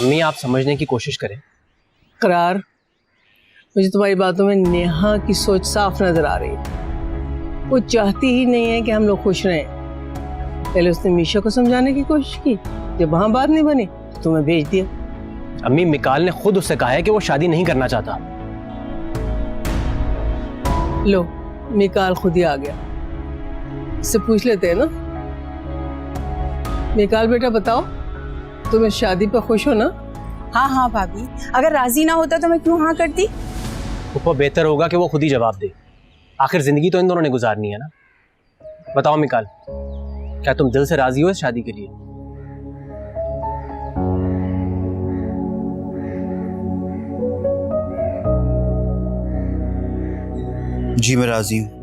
अम्मी आप समझने की कोशिश करें। करार, मुझे तुम्हारी बातों में नेहा की सोच साफ नजर आ रही है। वो चाहती ही नहीं है कि हम लोग खुश रहें। पहले उसने मीशा को समझाने की कोशिश की, जब वहां बात नहीं बनी तो तुम्हें भेज दिया। अम्मी मिकाल ने खुद उससे कहा है कि वो शादी नहीं करना चाहता। लो, मिकाल खुद ही आ गया, इससे पूछ लेते हैं ना। मिकाल बेटा बताओ, तुम इस शादी पर खुश हो ना? हाँ हाँ भाभी, अगर राजी ना होता तो मैं क्यों हाँ करती। वो बेहतर होगा कि वो खुद ही जवाब दे। आखिर जिंदगी तो इन दोनों ने गुजारनी है ना। बताओ मिकाल, क्या तुम दिल से राजी हो इस शादी के लिए? जी मैं राजी हूँ।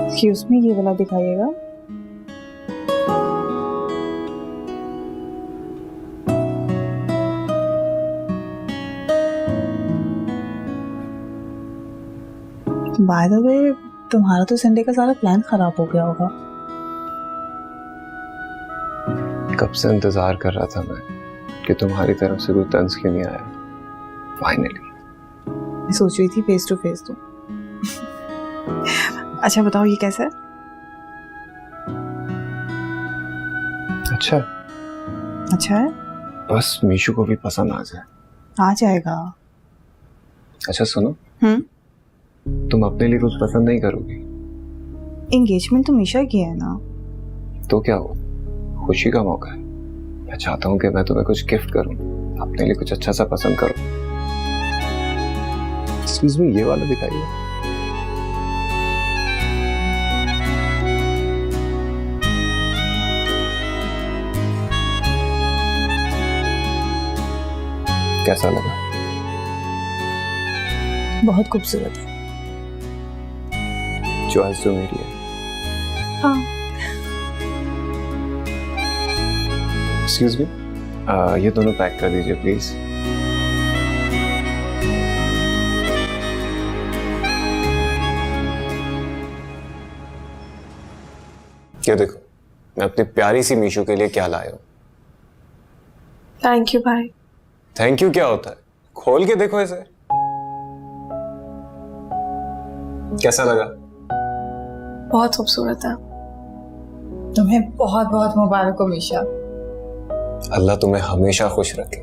एक्सक्यूज मी, ये वाला दिखाइएगा। बाय द वे, तुम्हारा तो संडे का सारा प्लान खराब हो गया होगा। कब से इंतजार कर रहा था मैं कि तुम्हारी तरफ से कोई तंज क्यों नहीं आया। फाइनली मैं सोच रही थी फेस टू फेस दूं। अच्छा बताओ, ये कैसा है? अच्छा अच्छा है? बस मीशू को भी पसंद आ जाए। आ जाएगा। अच्छा सुनो, तुम अपने लिए कुछ पसंद नहीं करोगी? एंगेजमेंट तो मीशा की है ना। तो क्या हो, खुशी का मौका है। मैं चाहता हूँ कि मैं तुम्हें कुछ गिफ्ट करूँ, अपने लिए कुछ अच्छा सा पसंद करूँ। एक्सक्यूज मी, ये वाला दिखाइए। कैसा लगा? बहुत खूबसूरत है। चॉइस जो मेरी है। हाँ। एक्सक्यूज मी, ये दोनों पैक कर दीजिए प्लीज। ये देखो, मैं अपनी प्यारी सी मीशू के लिए क्या लाया हूं। थैंक यू भाई। थैंक यू क्या होता है? खोल के देखो इसे। कैसा लगा? बहुत खूबसूरत है। तुम्हें बहुत बहुत मुबारक हो मीशा। अल्लाह तुम्हें हमेशा खुश रखे।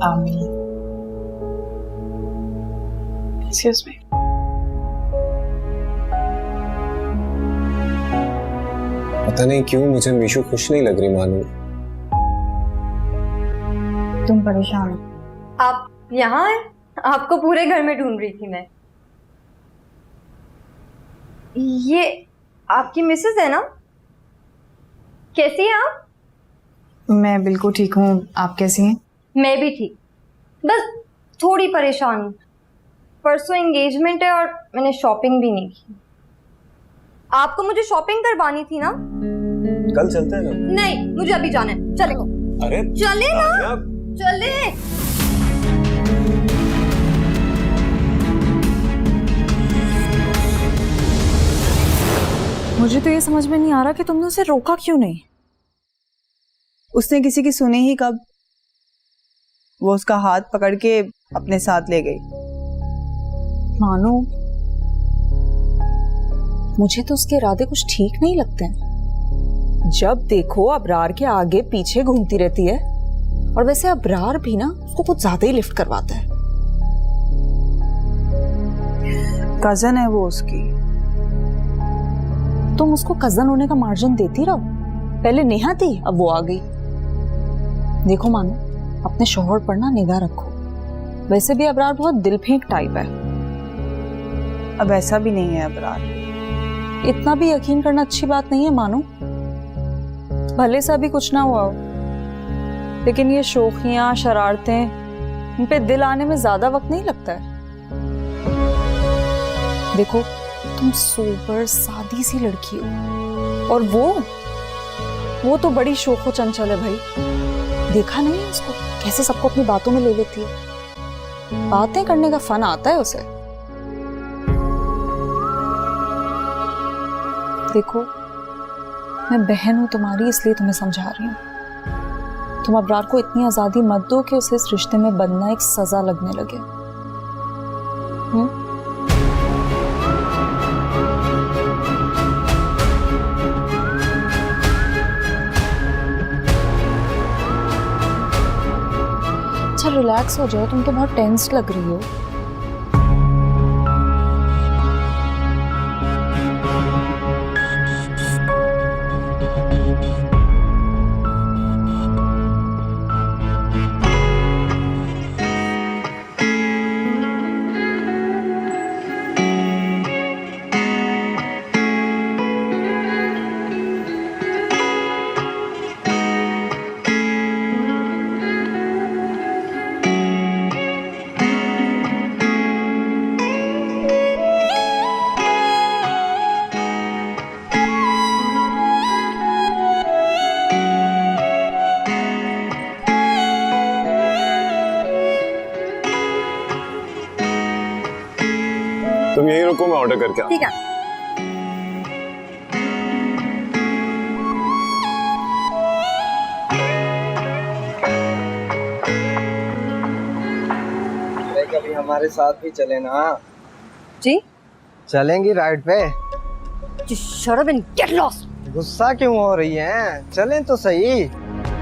आमीन। Excuse me. पता नहीं क्यों मुझे मीशू खुश नहीं लग रही मानो। तुम परेशान हो? आप यहाँ हैं? आपको पूरे घर में ढूंढ रही थी मैं। ये आपकी मिसेज है ना? कैसी हैं आप? मैं बिल्कुल ठीक हूँ, आप कैसी हैं? मैं भी ठीक, बस थोड़ी परेशान हूँ। परसों एंगेजमेंट है और मैंने शॉपिंग भी नहीं की। आपको मुझे शॉपिंग करवानी थी ना? कल चलते हैं ना? नहीं, मुझे अभी जाना है। चले। अरे चले ना, चले। मुझे तो ये समझ में नहीं आ रहा कि तुमने उसे रोका क्यों नहीं। उसने किसी की सुनी ही कब। वो उसका हाथ पकड़ के अपने साथ ले गई। मानो मुझे तो उसके इरादे कुछ ठीक नहीं लगते हैं। जब देखो अबरार के आगे पीछे घूमती रहती है, और वैसे अबरार भी ना उसको कुछ ज्यादा ही लिफ्ट करवाता है। कजन है वो उसकी। तुम उसको कजन होने का मार्जिन देती रहो। पहले नेहा थी, अब वो आ गई। देखो मानो, अपने शौहर पर ना निगाह रखो। वैसे भी अबरार बहुत दिल फेंक टाइप है। अब ऐसा भी नहीं है अबरार। इतना भी यकीन करना अच्छी बात नहीं है मानो। भले से अभी कुछ ना हुआ हो, लेकिन ये शोखियां शरारतें इन पे दिल आने में ज्यादा वक्त नहीं लगता है। देखो तुम सोबर सादी सी लड़की हो, और वो तो बड़ी शोखो चंचल है भाई। देखा नहीं है उसको कैसे सबको अपनी बातों में ले लेती है। बातें करने का फन आता है उसे। देखो मैं बहन हूं तुम्हारी, इसलिए तुम्हें समझा रही हूं। तुम अबरार को इतनी आजादी मत दो कि उसे इस रिश्ते में बंधना एक सजा लगने लगे। अच्छा रिलैक्स हो जाओ, तुम तो बहुत टेंस लग रही हो। तुम यहीं रुको, मैं ऑर्डर करके आता हूं। ठीक है। कभी हमारे साथ भी चले ना। जी चलेंगी राइड पे? Shut up and get lost. गुस्सा क्यों हो रही हैं? चलें तो सही।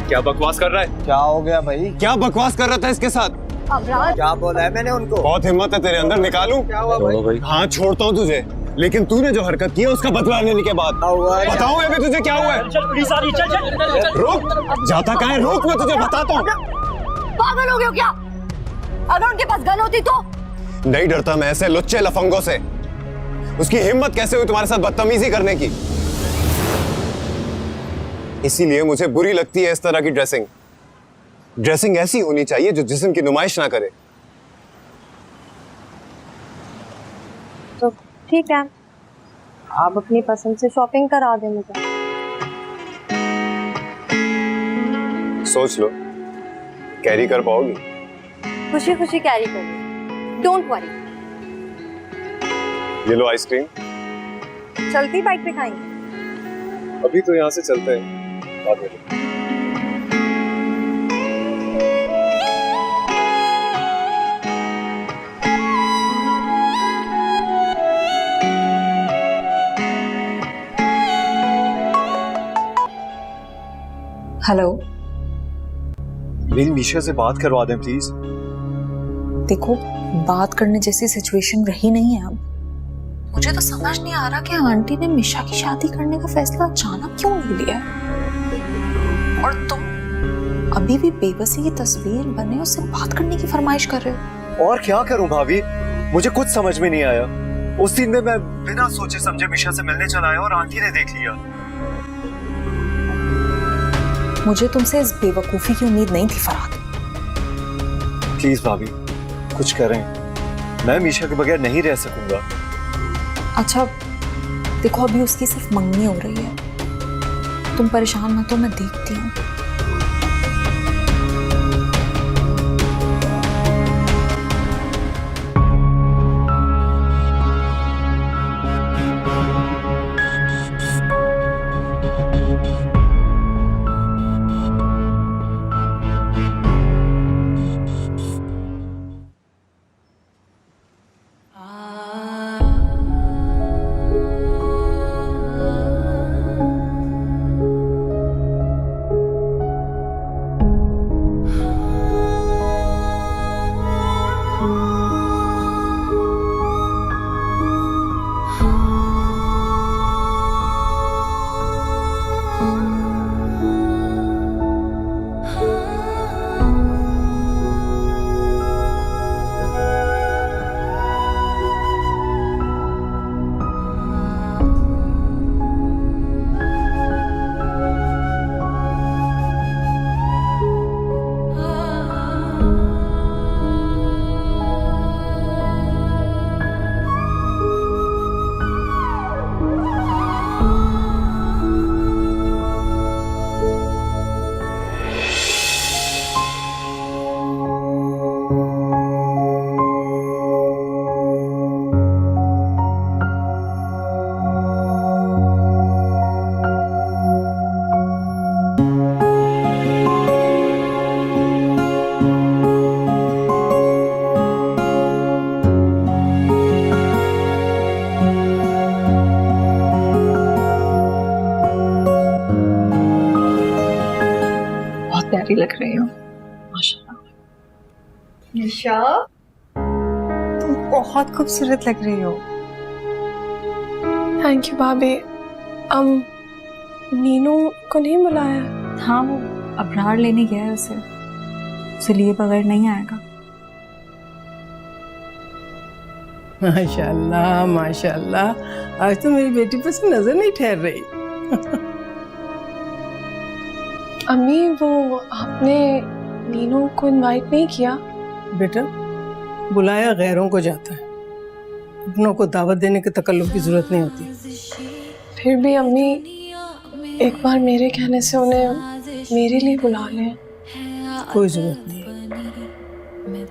क्या बकवास कर रहा है? क्या हो गया भाई? क्या बकवास कर रहा था इसके साथ? अबरार क्या बोला है मैंने उनको? बहुत हिम्मत है तेरे अंदर, निकालूं? क्या हुआ भाई? हाँ छोड़ता हूँ तुझे, लेकिन तूने जो हरकत की है उसका बदला लेने के बाद बताऊं मैं तुझे क्या हुआ है। रुक, जाता कहाँ है? रुक, मैं तुझे बताता हूँ। पागल हो गए हो क्या? अगर उनके पास गन होती तो? नहीं डरता मैं ऐसे लुच्चे लफंगों से। उसकी हिम्मत कैसे हुई तुम्हारे साथ बदतमीजी करने की? इसीलिए मुझे बुरी लगती है इस तरह की ड्रेसिंग। ड्रेसिंग ऐसी होनी चाहिए जो जिस्म की नुमाइश ना करे। तो ठीक है, आप अपनी पसंद से शॉपिंग करा दें मुझे। सोच लो, कैरी कर पाओगी? खुशी खुशी कैरी करिए, डोंट वरी। ये लो आइसक्रीम। चलती बाइक पे खाएंगे? अभी तो यहाँ से चलते हैं, बाद में। हेलो, मेरी मीशा से बात करवा दें प्लीज। देखो बात करने जैसी सिचुएशन रही नहीं है अब। मुझे तो समझ नहीं आ रहा कि आंटी ने मिशा की शादी करने का फैसला अचानक क्यों ले लिया है। और तुम अभी भी बेबसी की तस्वीर बने उससे बात करने की फरमाइश कर रहे हो। और क्या करूं भाभी, मुझे कुछ समझ में नहीं आया। उस दिन में मैं बिना सोचे समझे मिशा से मिलने चला आया और आंटी ने देख लिया। मुझे तुमसे इस बेवकूफी की उम्मीद नहीं थी फरहाद। प्लीज भाभी कुछ करें, मैं मीशा के बगैर नहीं रह सकूंगा। अच्छा देखो अभी उसकी सिर्फ मंगनी हो रही है, तुम परेशान मत हो, मैं देखती हूँ। निशा, तुम बहुत खूबसूरत लग रही हो। थैंक यू भाभी। नीनू को नहीं बुलाया? हाँ, वो अबरार लेने गया है उसे लिए बगैर नहीं आएगा। माशाल्लाह माशाल्लाह, आज तो मेरी बेटी पर से नजर नहीं ठहर रही। अम्मी, वो आपने नीनू को इनवाइट नहीं किया? बेटा, बुलाया गैरों को जाता है, अपनों को दावत देने के तकल्लुफ की जरूरत नहीं होती। फिर भी अम्मी, एक बार मेरे कहने से उन्हें मेरे लिए बुला लें। कोई जरूरत नहीं है।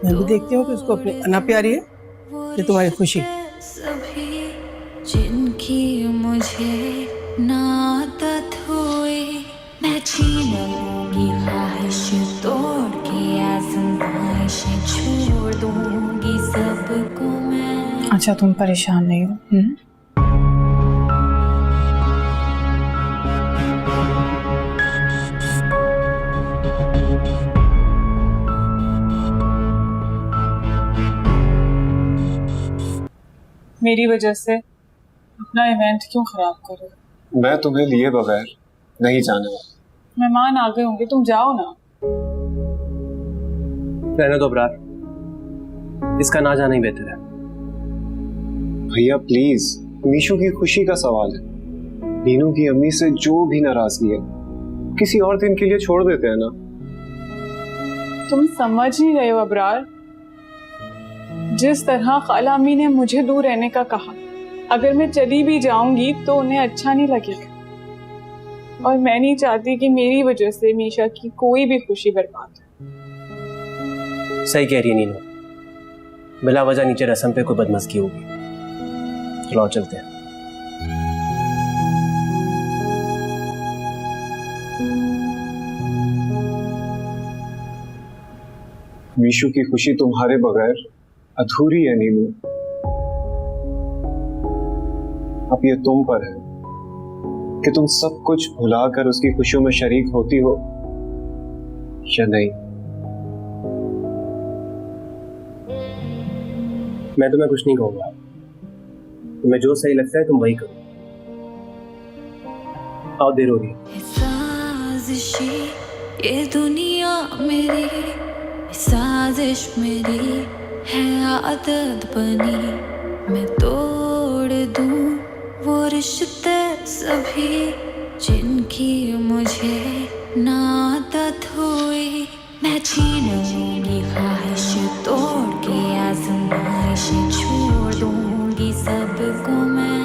मैं भी देखती हूँ कि उसको अपनी अना प्यारी है, ये तुम्हारी खुशी है। जिनकी मुझे नादत हुई, मैं छीन लूंगी ख्वाहिश तोड़ के, आज़माइशें छोड़ दूंगी सबको मैं। अच्छा, तुम परेशान नहीं हो? मेरी वजह से अपना इवेंट क्यों खराब करो? मैं तुम्हें लिए बगैर नहीं जाने वाला। मेहमान आ गए होंगे, तुम जाओ ना। रहने दो अबरार, इसका ना जाना ही बेहतर है। भैया प्लीज, मीशू की खुशी का सवाल है। नीनू की अम्मी से जो भी नाराजगी है किसी और दिन के लिए छोड़ देते हैं ना। तुम समझ नहीं रहे हो अबरार। जिस तरह खाला अम्मी ने मुझे दूर रहने का कहा, अगर मैं चली भी जाऊंगी तो उन्हें अच्छा नहीं लगेगा, और मैं नहीं चाहती कि मेरी वजह से मीशा की कोई भी खुशी बर्बाद हो। सही कह रही है नीनू, बिला वजह नीचे रस्म पे कोई बदमज़गी होगी। चलो चलते हैं। मीशू की खुशी तुम्हारे बगैर अधूरी है नीनू। अब ये तुम पर है कि तुम सब कुछ भुलाकर उसकी खुशियों में शरीक होती हो या नहीं। मैं तुम्हें कुछ नहीं कहूंगा, तुम्हें जो सही लगता है तुम वही करो। आओ, देर हो रही है। साजिशी ये दुनिया मेरी, साजिश मेरी है आदत बनी, मैं तोड़ दूं वो रिश्ते सभी जिनकी मुझे नादत हुई, मैं छीन लूंगी ख्वाहिश तोड़ के, आज़माइशें छोड़ दूंगी सबको मैं।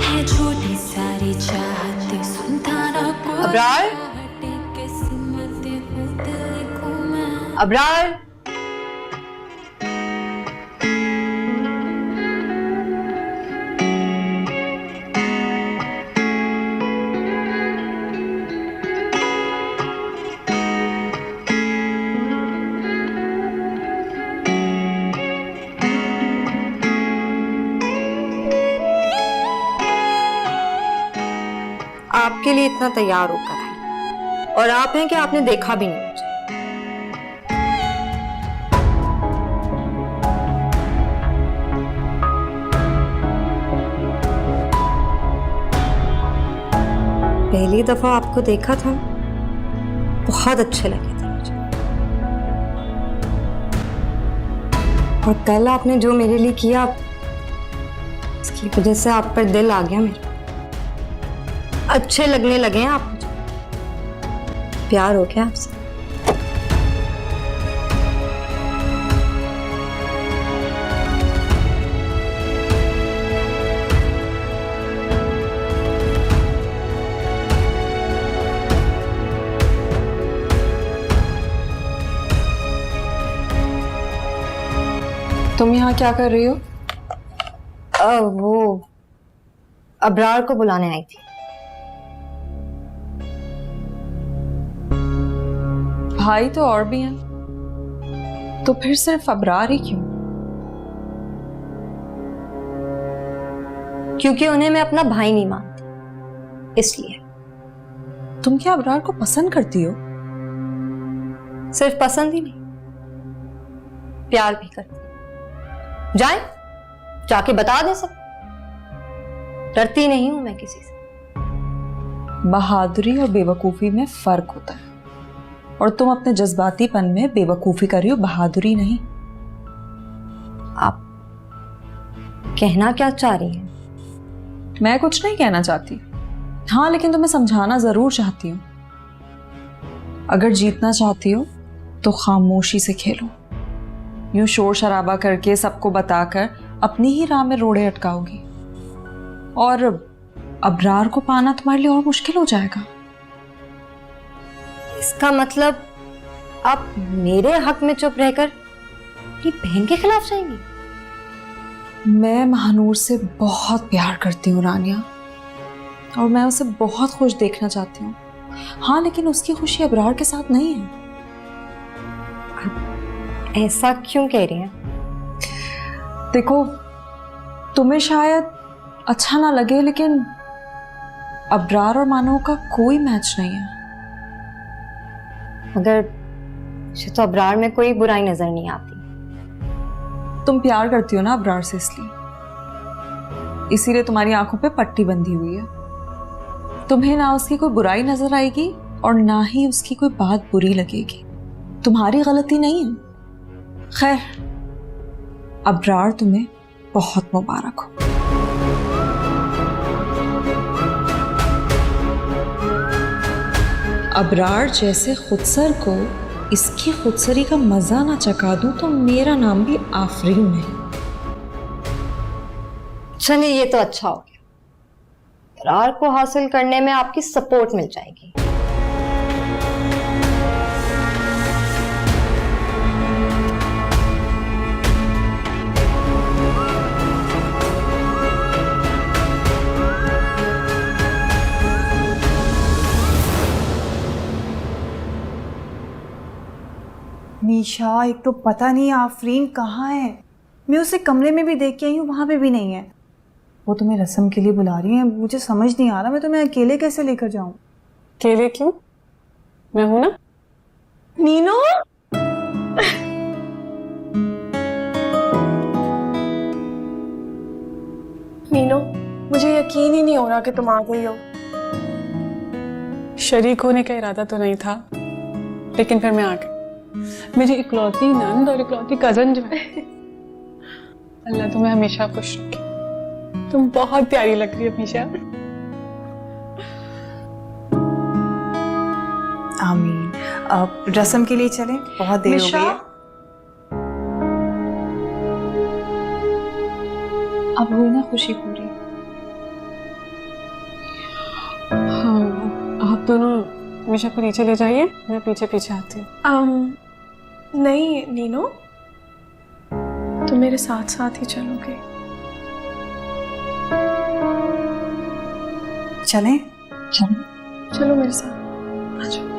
है छोटी सारी चाहते सुनता ना कोई, अबरार, किस्मत खुद लिखूं मैं। अबरार, आपके लिए इतना तैयार होकर आई, और आप हैं कि आपने देखा भी नहीं मुझे। पहली दफा आपको देखा था, बहुत अच्छे लगे थे मुझे, और कल आपने जो मेरे लिए किया, इसकी वजह से आप पर दिल आ गया मेरा। अच्छे लगने लगे हैं आप मुझे, प्यार हो गया आपसे। तुम यहाँ क्या कर रही हो? वो अबरार को बुलाने आई थी। भाई तो और भी हैं, तो फिर सिर्फ अबरार ही क्यों? क्योंकि उन्हें मैं अपना भाई नहीं मानती, इसलिए। तुम क्या अबरार को पसंद करती हो? सिर्फ पसंद ही नहीं, प्यार भी करती हूँ। जाए जाके बता दे सब। डरती नहीं हूं मैं किसी से। बहादुरी और बेवकूफ़ी में फ़र्क होता है, और तुम अपने जज्बातीपन में बेवकूफ़ी कर रही हो, बहादुरी नहीं। आप कहना क्या चाह रही हैं? मैं कुछ नहीं कहना चाहती, हाँ, लेकिन तुम्हें समझाना ज़रूर चाहती हूँ। अगर जीतना चाहती हो तो खामोशी से खेलो। यूं शोर शराबा करके सबको बताकर अपनी ही राह में रोड़े अटकाओगी, और अबरार को पाना तुम्हारे लिए और मुश्किल हो जाएगा। इसका मतलब आप मेरे हक में चुप रहकर अपनी बहन के खिलाफ जाएंगी? मैं महानूर से बहुत प्यार करती हूँ रानिया, और मैं उसे बहुत खुश देखना चाहती हूँ, हाँ, लेकिन उसकी खुशी अबरार के साथ नहीं है। ऐसा क्यों कह रही हैं? देखो, तुम्हें शायद अच्छा ना लगे, लेकिन अबरार और मानो का कोई मैच नहीं है। मगर मुझे तो अबरार में कोई बुराई नजर नहीं आती। तुम प्यार करती हो ना अबरार से, इसीलिए तुम्हारी आंखों पे पट्टी बंधी हुई है। तुम्हें ना उसकी कोई बुराई नजर आएगी और ना ही उसकी कोई बात बुरी लगेगी। तुम्हारी गलती नहीं है। खैर, अबरार तुम्हें बहुत मुबारक हो। अबरार जैसे खुदसर को इसकी खुदसरी का मजा ना चखा दूं तो मेरा नाम भी आफरीन नहीं। चलिए, ये तो अच्छा हो गया। अबरार को हासिल करने में आपकी सपोर्ट मिल जाएगी। निशा, एक तो पता नहीं आफरीन कहाँ है। मैं उसे कमरे में भी देख के आई हूँ, वहाँ पे भी नहीं है। वो तुम्हें रस्म के लिए बुला रही है, मुझे समझ नहीं आ रहा मैं तुम्हें अकेले कैसे लेकर जाऊँ। अकेले क्यों? मैं हूं ना। नीनो, नीनो, मुझे यकीन ही नहीं हो रहा कि तुम आ गई हो। शरीक होने का इरादा तो नहीं था, लेकिन फिर मैं आ गई। मेरी इकलौती नंद और इकलौती कजन जो है, अल्लाह तुम्हें हमेशा खुश रखे। तुम बहुत प्यारी लग रही हो हमेशा। आमीन। अब रस्म के लिए चलें, बहुत देर हो गई है। अब हुई ना खुशी पूरी। हाँ, आप दोनों हमेशा को नीचे ले जाइए, मैं पीछे पीछे आती हूँ। नहीं नीनो, तुम मेरे साथ साथ ही चलोगे। चलें? चलो मेरे साथ, आ जाओ।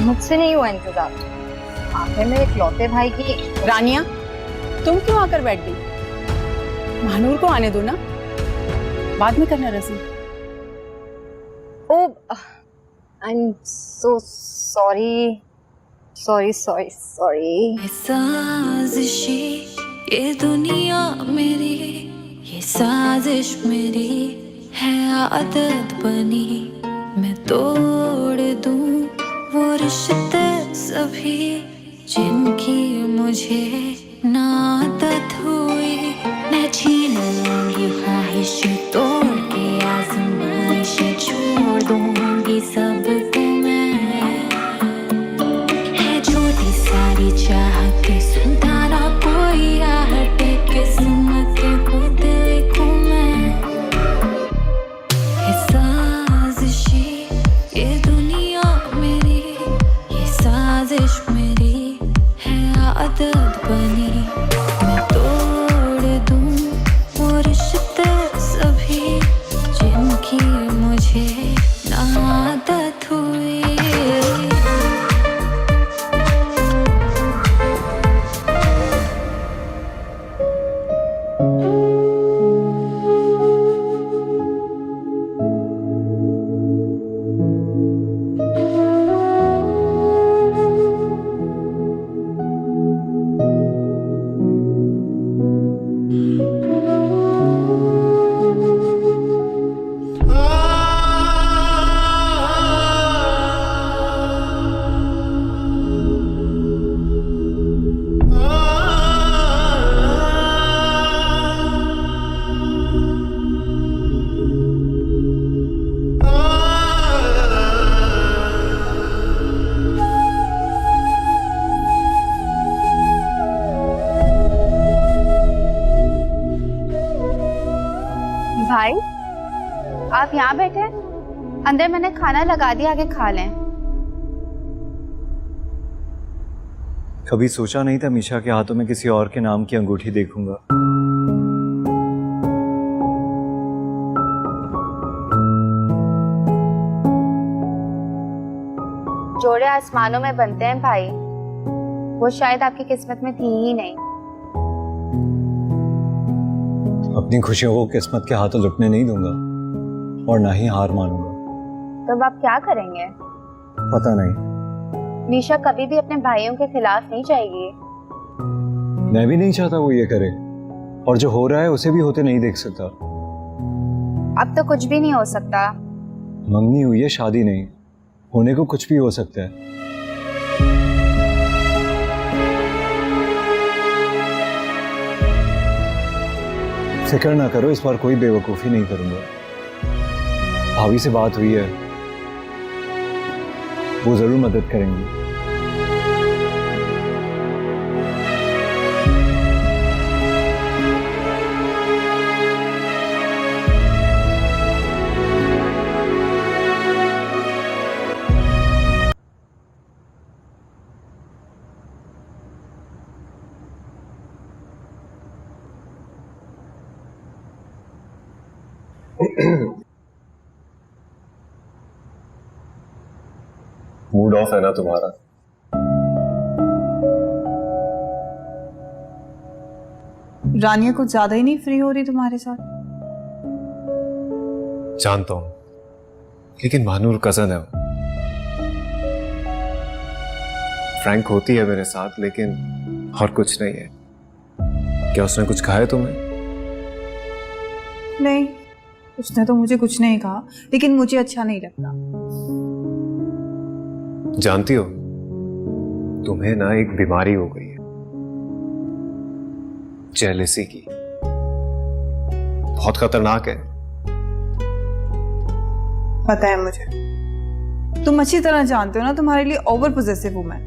मुझसे नहीं हुआ इंतजार। आखिर में इकलौते भाई की। रानिया, तुम क्यों आकर बैठ गई? महानूर को आने दो ना, बाद में करना रस्म। Oh, I am so sorry. Sorry sorry sorry. साजिशी ये दुनिया मेरी, ये साजिश मेरी है आदत बनी, मैं तोड़ दूं वो रिश्ते सभी जिनकी मुझे ना आदत हुई। मैं छीन लूंगी ख्वाहिश तोड़ के, आजमाइश छोड़ दूंगी सबको मैं, है छोटी सारी चाहती सुनता ना कोई आहटे, किस्मत को देखूं मैं। ये साजिशी ये दुनिया मेरी, ये साजिश मेरी है आदत बनी, मैं तोड़ दूं वो रिश्ते सभी जिनकी मुझे ना आदत हुई। भाई आप यहाँ बैठे, अंदर मैंने खाना लगा दिया, आके खा लें। कभी सोचा नहीं था मीशा के हाथों में किसी और के नाम की अंगूठी देखूंगा। जोड़े आसमानों में बनते हैं भाई, वो शायद आपकी किस्मत में थी ही नहीं। अपनी खुशियों को किस्मत के हाथों लुटने नहीं दूंगा और ना ही हार मानूंगा। तो अब आप क्या करेंगे? पता नहीं। मीशा कभी भी अपने भाइयों के खिलाफ नहीं जाएगी। मैं भी नहीं चाहता वो ये करे, और जो हो रहा है उसे भी होते नहीं देख सकता। अब तो कुछ भी नहीं हो सकता। मंगनी हुई है, शादी नहीं। होने को कुछ भी हो सकता है। फिक्र ना करो, इस बार कोई बेवकूफ़ी नहीं करूंगा। भाभी से बात हुई है, वो जरूर मदद करेंगी। मूड ऑफ है ना तुम्हारा? रानिया कुछ ज्यादा ही नहीं फ्री हो रही तुम्हारे साथ। जानता हूं, लेकिन महानूर कजन है वो। फ्रैंक होती है मेरे साथ, लेकिन और कुछ नहीं है। क्या उसने कुछ कहा है तुम्हें? नहीं, उसने तो मुझे कुछ नहीं कहा, लेकिन मुझे अच्छा नहीं लगता। जानती हो, तुम्हें ना एक बीमारी हो गई है, जेलसी की। बहुत खतरनाक है। पता है मुझे, तुम अच्छी तरह जानते हो ना, तुम्हारे लिए ओवर पोजेसिव हूं मैं।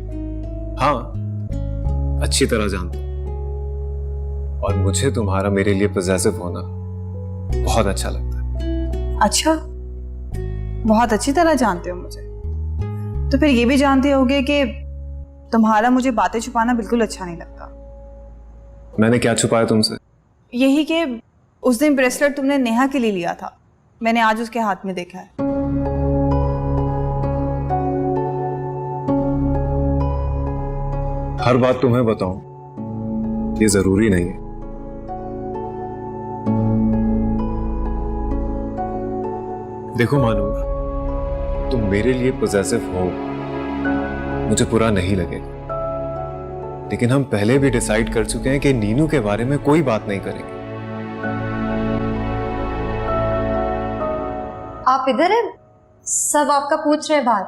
हाँ, अच्छी तरह जानता हूं, और मुझे तुम्हारा मेरे लिए पोजेसिव होना बहुत अच्छा लगता है। अच्छा, बहुत अच्छी तरह जानते हो मुझे, तो फिर ये भी जानते होगे कि तुम्हारा मुझे बातें छुपाना बिल्कुल अच्छा नहीं लगता। मैंने क्या छुपाया तुमसे? यही कि उस दिन ब्रेसलेट तुमने नेहा के लिए लिया था, मैंने आज उसके हाथ में देखा है। हर बात तुम्हें बताऊं ये जरूरी नहीं है। देखो मानूर, तुम मेरे लिए पोजेसिव हो, मुझे बुरा नहीं लगेगा, लेकिन हम पहले भी डिसाइड कर चुके हैं कि नीनू के बारे में कोई बात नहीं करेंगे। आप इधर है? सब आपका पूछ रहे हैं बाहर।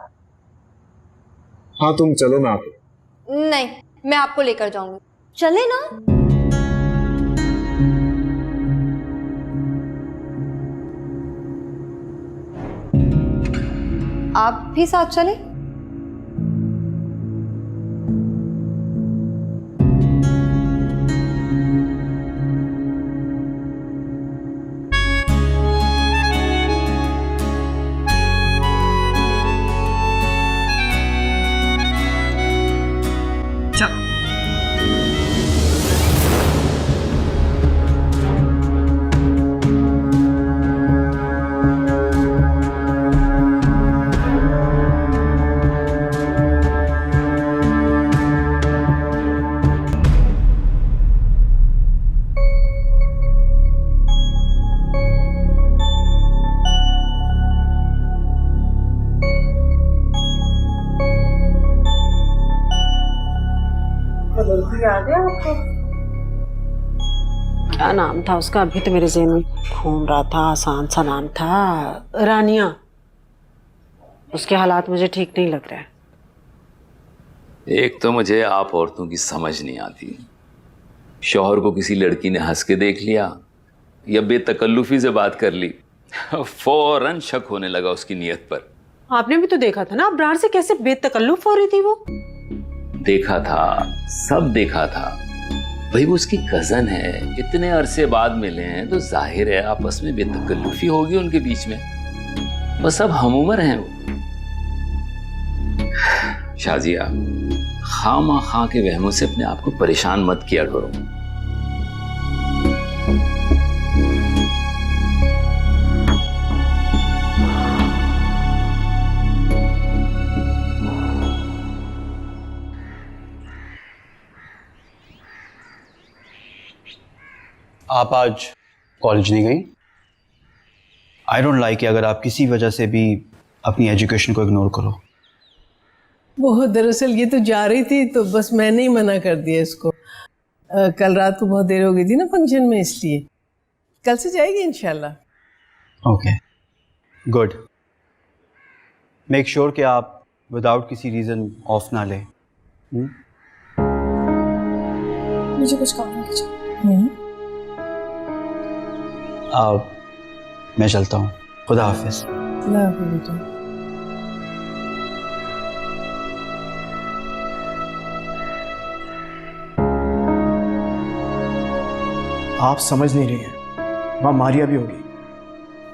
हाँ तुम चलो, मैं आपको। नहीं, मैं आपको लेकर जाऊंगी। चले ना। आप भी साथ चले? क्या नाम था उसका? अभी तो मेरे ज़हन में घूम रहा था, आसान सा नाम था, रानिया। उसके हालात मुझे ठीक नहीं लग रहे हैं। एक तो मुझे आप औरतों की समझ नहीं आती, शौहर को किसी लड़की ने हंस के देख लिया या बेतकल्लुफी से बात कर ली, फौरन शक होने लगा उसकी नीयत पर। आपने भी तो देखा था ना अब्रार से कैसे बेतकल्लुफ हो रही थी वो। देखा था, सब देखा था। भाई वो उसकी कजन है, इतने अरसे बाद मिले हैं तो जाहिर है आपस में बेतकल्लुफी होगी उनके बीच में। बस अब हम उम्र हैं वो। शाजिया, खामा खा के वहमों से अपने आप को परेशान मत किया करो। आप आज कॉलेज नहीं गई? आई डोंट लाइक अगर आप किसी वजह से भी अपनी एजुकेशन को इग्नोर करो। वो दरअसल ये तो जा रही थी तो बस मैंने ही मना कर दिया इसको। कल रात को बहुत देर हो गई थी ना फंक्शन में, इसलिए कल से जाएगी इंशाल्लाह। Okay good. मेक श्योर कि आप विदाउट किसी रीज़न ऑफ ना लें। मुझे कुछ काम नहीं कीजिए। मैं चलता हूँ। खुदा हाफिज। आप समझ नहीं रही हैं, वहाँ मारिया भी होगी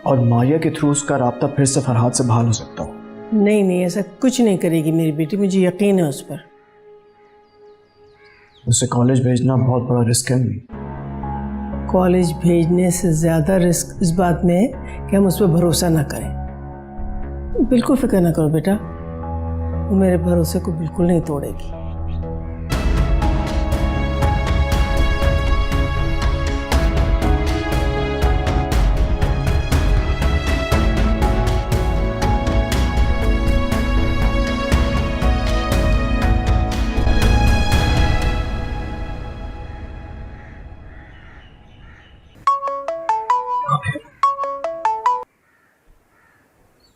और मारिया के थ्रू उसका राब्ता फिर से फरहाद से बहाल हो सकता हो। नहीं नहीं, ऐसा कुछ नहीं करेगी मेरी बेटी, मुझे यकीन है उस पर। उसे कॉलेज भेजना बहुत बड़ा रिस्क है। कॉलेज भेजने से ज़्यादा रिस्क इस बात में है कि हम उस पर भरोसा ना करें। बिल्कुल फिक्र ना करो बेटा, वो मेरे भरोसे को बिल्कुल नहीं तोड़ेगी।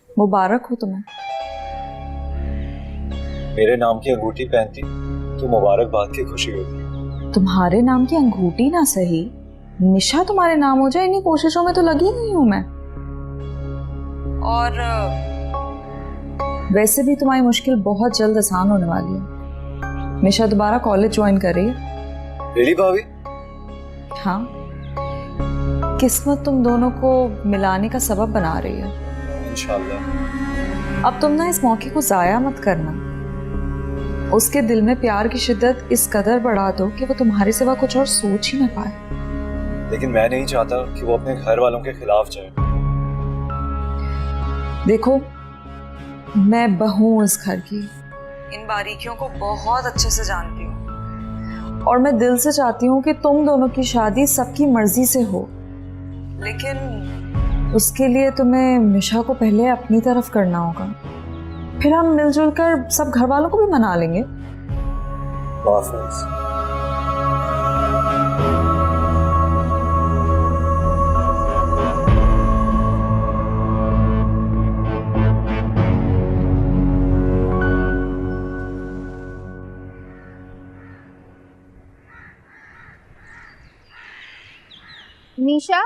मुबारक हो तुम्हें। मेरे नाम की अंगूठी पहनती तो मुबारकबाद की खुशी होती। तुम्हारे नाम की अंगूठी ना सही, निशा तुम्हारे नाम हो जाए, इन्हीं कोशिशों में तो लगी नहीं हूं मैं। और वैसे भी तुम्हारी मुश्किल बहुत जल्द आसान होने वाली है। निशा दोबारा कॉलेज ज्वाइन कर रही है। रियली भाभी? हाँ, किस्मत तुम दोनों को मिलाने का सबब बना रही है इंशाल्लाह। अब तुम ना इस मौके को जाया मत करना। उसके दिल में प्यार की शिद्दत इस कदर बढ़ा दो कि वो तुम्हारे सिवा कुछ और सोच ही ना पाए। लेकिन मैं नहीं चाहता कि वो अपने घर वालों के खिलाफ जाए। देखो, मैं बहू हूं इस घर की, इन बारीकियों को बहुत अच्छे से जानती हूँ और मैं दिल से चाहती हूँ कि तुम दोनों की शादी सबकी मर्जी से हो, लेकिन उसके लिए तुम्हें निशा को पहले अपनी तरफ करना होगा। फिर हम मिलजुल कर सब घर वालों को भी मना लेंगे। मीशा,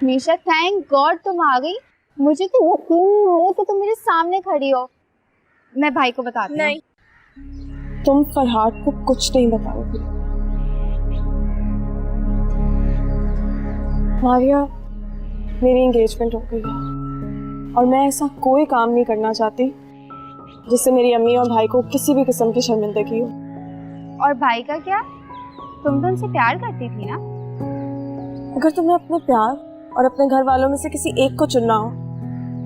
मीशा, थैंक गॉड तुम आ गई। मुझे तो यकीन नहीं हो रहा कि तुम मेरे सामने खड़ी हो। मैं भाई को बताती हूँ। नहीं, तुम फरहाद को कुछ नहीं बताओगी। मारिया, मेरी एंगेजमेंट हो गई है और मैं ऐसा कोई काम नहीं करना चाहती जिससे मेरी अम्मी और भाई को किसी भी किस्म की शर्मिंदगी हो। और भाई का क्या? तुम तो उनसे प्यार करती थी ना? अगर तुम्हें अपने प्यार और अपने घर वालों में से किसी एक को चुनना हो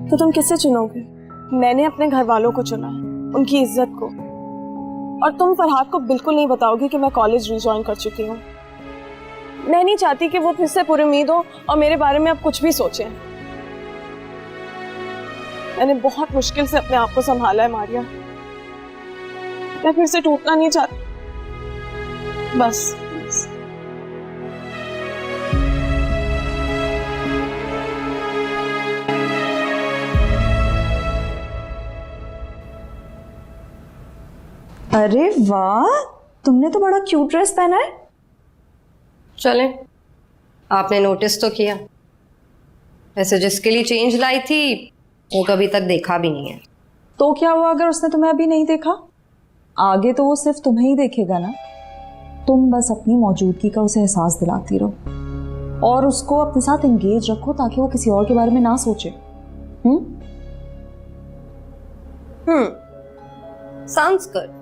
तो तुम किसे चुनोगे? मैंने अपने घर वालों को चुना है, उनकी इज्जत को। और तुम फरहाद को बिल्कुल नहीं बताओगी कि मैं कॉलेज रिजॉइन कर चुकी हूँ। मैं नहीं चाहती कि वो फिर से पुरुमीद हो और मेरे बारे में अब कुछ भी सोचें। मैंने बहुत मुश्किल से अपने आप को संभाला है मारिया। मैं फिर से टूटना नहीं चाहती। बस अरे वाह, तुमने तो बड़ा क्यूट ड्रेस पहना है। चले, आपने नोटिस तो किया। वैसे जिसके लिए चेंज लाई थी वो कभी तक देखा भी नहीं है। तो क्या हुआ अगर उसने तुम्हें अभी नहीं देखा? आगे तो वो सिर्फ तुम्हें ही देखेगा ना। तुम बस अपनी मौजूदगी का उसे एहसास दिलाती रहो और उसको अपने साथ एंगेज रखो ताकि वो किसी और के बारे में ना सोचे। साउंड्स गुड,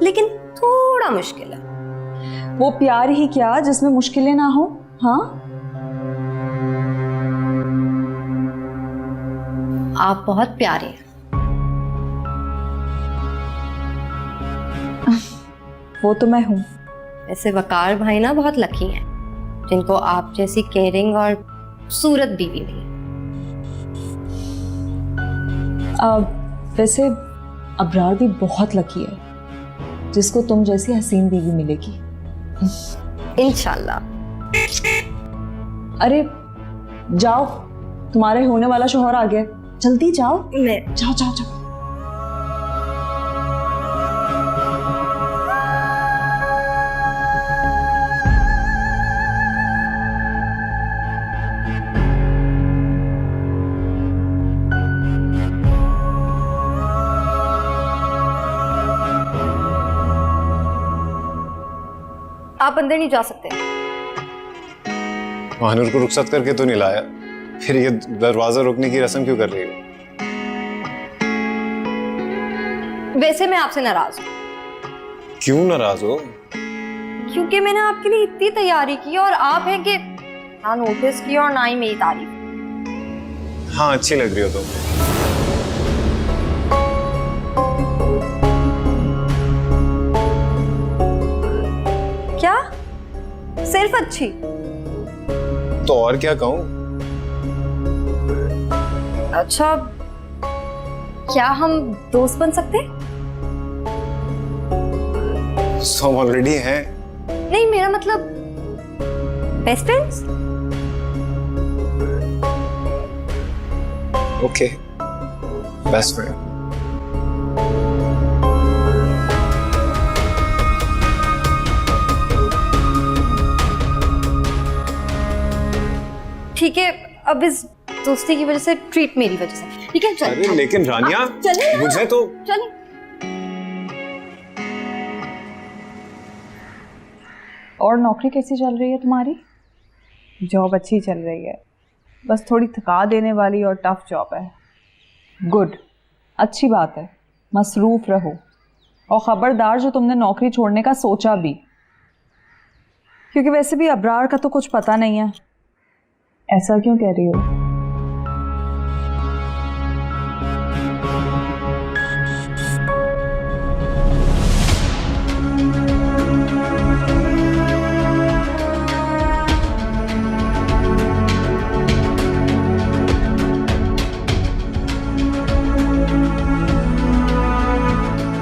लेकिन थोड़ा मुश्किल है। वो प्यार ही क्या जिसमें मुश्किलें ना हो। हाँ, आप बहुत प्यारे हैं। वो तो मैं हूं। वैसे वकार भाई ना बहुत लकी हैं जिनको आप जैसी केयरिंग और खूबसूरत बीवी मिली। वैसे अबरार भी बहुत लकी है जिसको तुम जैसी हसीन बीवी मिलेगी। इंशाल्लाह। अरे जाओ, तुम्हारे होने वाला शौहर आ गया, जल्दी जाओ। जाओ जाओ जाओ। आप अंदर नहीं जा सकते। महानूर को रुखसत करके तो नहीं लाया, फिर ये दरवाजा रोकने की रस्म क्यों कर रही हो? वैसे मैं आपसे नाराज हूँ। क्यों नाराज हो? क्योंकि मैंने आपके लिए इतनी तैयारी की और आप हैं कि ना नोटिस की और ना ही मेरी तारीफ। हाँ, अच्छी लग रही हो तुम। क्या सिर्फ अच्छी? तो और क्या कहूं? अच्छा, क्या हम दोस्त बन सकते? हम ऑलरेडी हैं। नहीं, मेरा मतलब best friends. Okay, best friend. ठीक है, अब इस दोस्ती की वजह से ट्रीट मेरी वजह से, ठीक है? चल। अरे लेकिन रानिया, चले मुझे तो चले। और नौकरी कैसी चल रही है तुम्हारी? जॉब अच्छी चल रही है, बस थोड़ी थका देने वाली और टफ जॉब है। गुड, अच्छी बात है। मसरूफ रहो और खबरदार जो तुमने नौकरी छोड़ने का सोचा भी, क्योंकि वैसे भी अबरार का तो कुछ पता नहीं है। ऐसा क्यों कह रही हो?